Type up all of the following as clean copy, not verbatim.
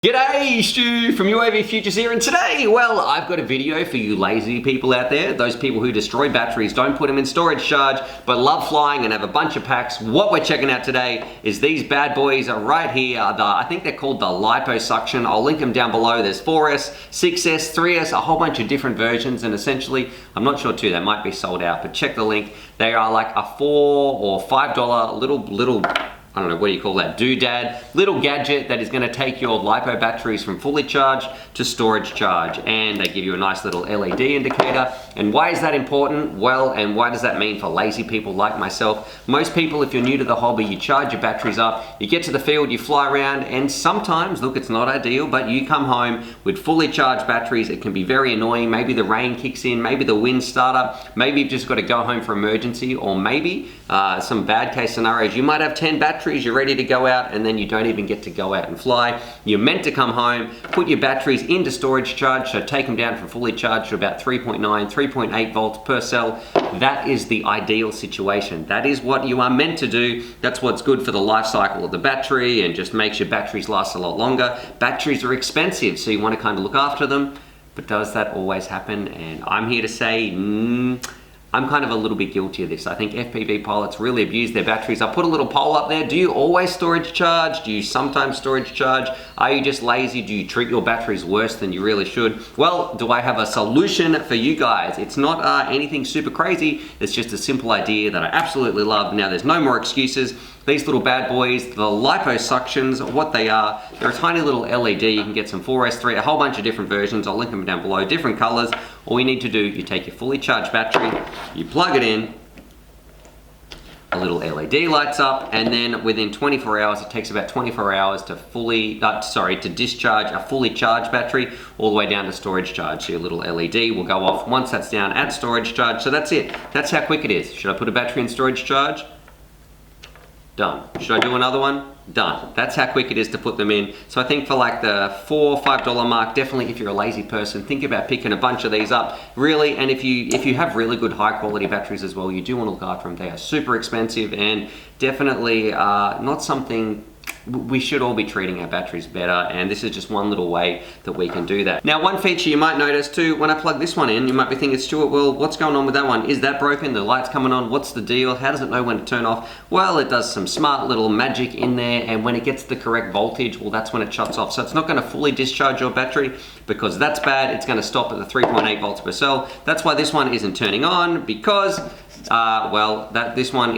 G'day, Stu from UAVfutures here, and today, well, I've got a video for you lazy people out there, those people who destroy batteries, don't put them in storage charge, but love flying and have a bunch of packs. What we're checking out today is these bad boys are right here. I think they're called the LIPO suction. I'll link them down below. There's 4S, 6S, 3S, a whole bunch of different versions, and essentially, I'm not sure too, they might be sold out, but check the link. They are like a $4 or $5 little I don't know, what do you call that, doodad, little gadget that is going to take your LiPo batteries from fully charged to storage charge, and they give you a nice little LED indicator. And why is that important? Well, and why does that mean for lazy people like myself? Most people, if you're new to the hobby, you charge your batteries up, you get to the field, you fly around, and sometimes, look, it's not ideal, but you come home with fully charged batteries. It can be very annoying. Maybe the rain kicks in, maybe the wind start up, maybe you've just got to go home for emergency, or maybe some bad case scenarios, you might have 10 batteries, you're ready to go out, and then you don't even get to go out and fly. You're meant to come home, put your batteries into storage charge, so take them down from fully charged to about 3.9, 3.8 volts per cell. That is the ideal situation. That is what you are meant to do. That's what's good for the life cycle of the battery and just makes your batteries last a lot longer. Batteries are expensive, so you want to kind of look after them, but does that always happen? And I'm here to say, I'm kind of a little bit guilty of this. I think FPV pilots really abuse their batteries. I put a little poll up there. Do you always storage charge? Do you sometimes storage charge? Are you just lazy? Do you treat your batteries worse than you really should? Well, do I have a solution for you guys? It's not anything super crazy. It's just a simple idea that I absolutely love. Now, there's no more excuses. These little bad boys, the LiPo suctions, what they are, they're a tiny little LED. You can get some 4S, 3, a whole bunch of different versions. I'll link them down below, different colors. All you need to do, you take your fully charged battery, you plug it in, a little LED lights up, and then within 24 hours, it takes about 24 hours to to discharge a fully charged battery all the way down to storage charge. So your little LED will go off once that's down at storage charge. So that's it. That's how quick it is. Should I put a battery in storage charge? Done. Should I do another one? Done. That's how quick it is to put them in. So I think for like the $4, $5 mark, definitely if you're a lazy person, think about picking a bunch of these up. Really, and if you have really good high quality batteries as well, you do want to look after them. They are super expensive and definitely not something. We should all be treating our batteries better, and this is just one little way that we can do that. Now, one feature you might notice too, when I plug this one in, you might be thinking, Stuart, well, what's going on with that one? Is that broken? The light's coming on? What's the deal? How does it know when to turn off? Well, it does some smart little magic in there, and when it gets the correct voltage, well, that's when it shuts off. So it's not going to fully discharge your battery because that's bad. It's going to stop at the 3.8 volts per cell. That's why this one isn't turning on, because well, this one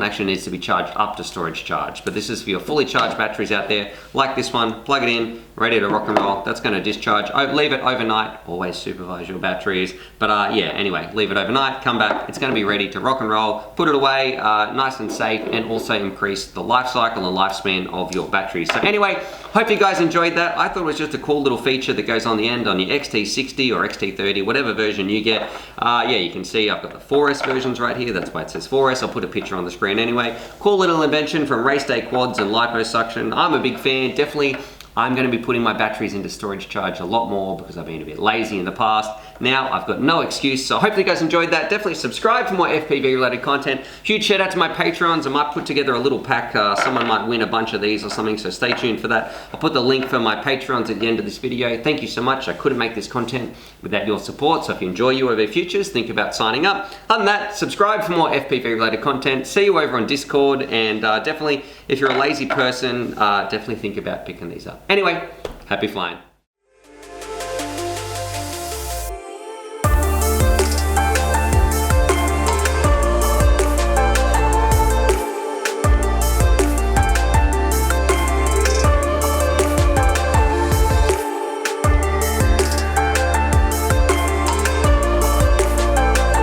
actually needs to be charged up to storage charge. But this is for your fully charged batteries out there, like this one. Plug it in, ready to rock and roll. That's going to discharge. Leave it overnight. Always supervise your batteries. But yeah, anyway, leave it overnight, come back. It's going to be ready to rock and roll. Put it away, nice and safe, and also increase the life cycle and lifespan of your batteries. So anyway, hope you guys enjoyed that. I thought it was just a cool little feature that goes on the end on your XT60 or XT30, whatever version you get. Yeah, you can see I've got the 4S versions right here. That's why it says 4S. I'll put a picture on the screen anyway. Cool little invention from race day quads and liposuction. I'm a big fan. Definitely, I'm going to be putting my batteries into storage charge a lot more because I've been a bit lazy in the past. Now I've got no excuse, so hopefully you guys enjoyed that. Definitely subscribe for more FPV related content. Huge shout out to my Patrons. I might put together a little pack. Someone might win a bunch of these or something, so stay tuned for that. I'll put the link for my Patrons at the end of this video. Thank you so much. I couldn't make this content without your support, so if you enjoy UAVfutures, think about signing up. Other than that, subscribe for more FPV related content. See you over on Discord, and definitely, if you're a lazy person, definitely think about picking these up. Anyway, happy flying.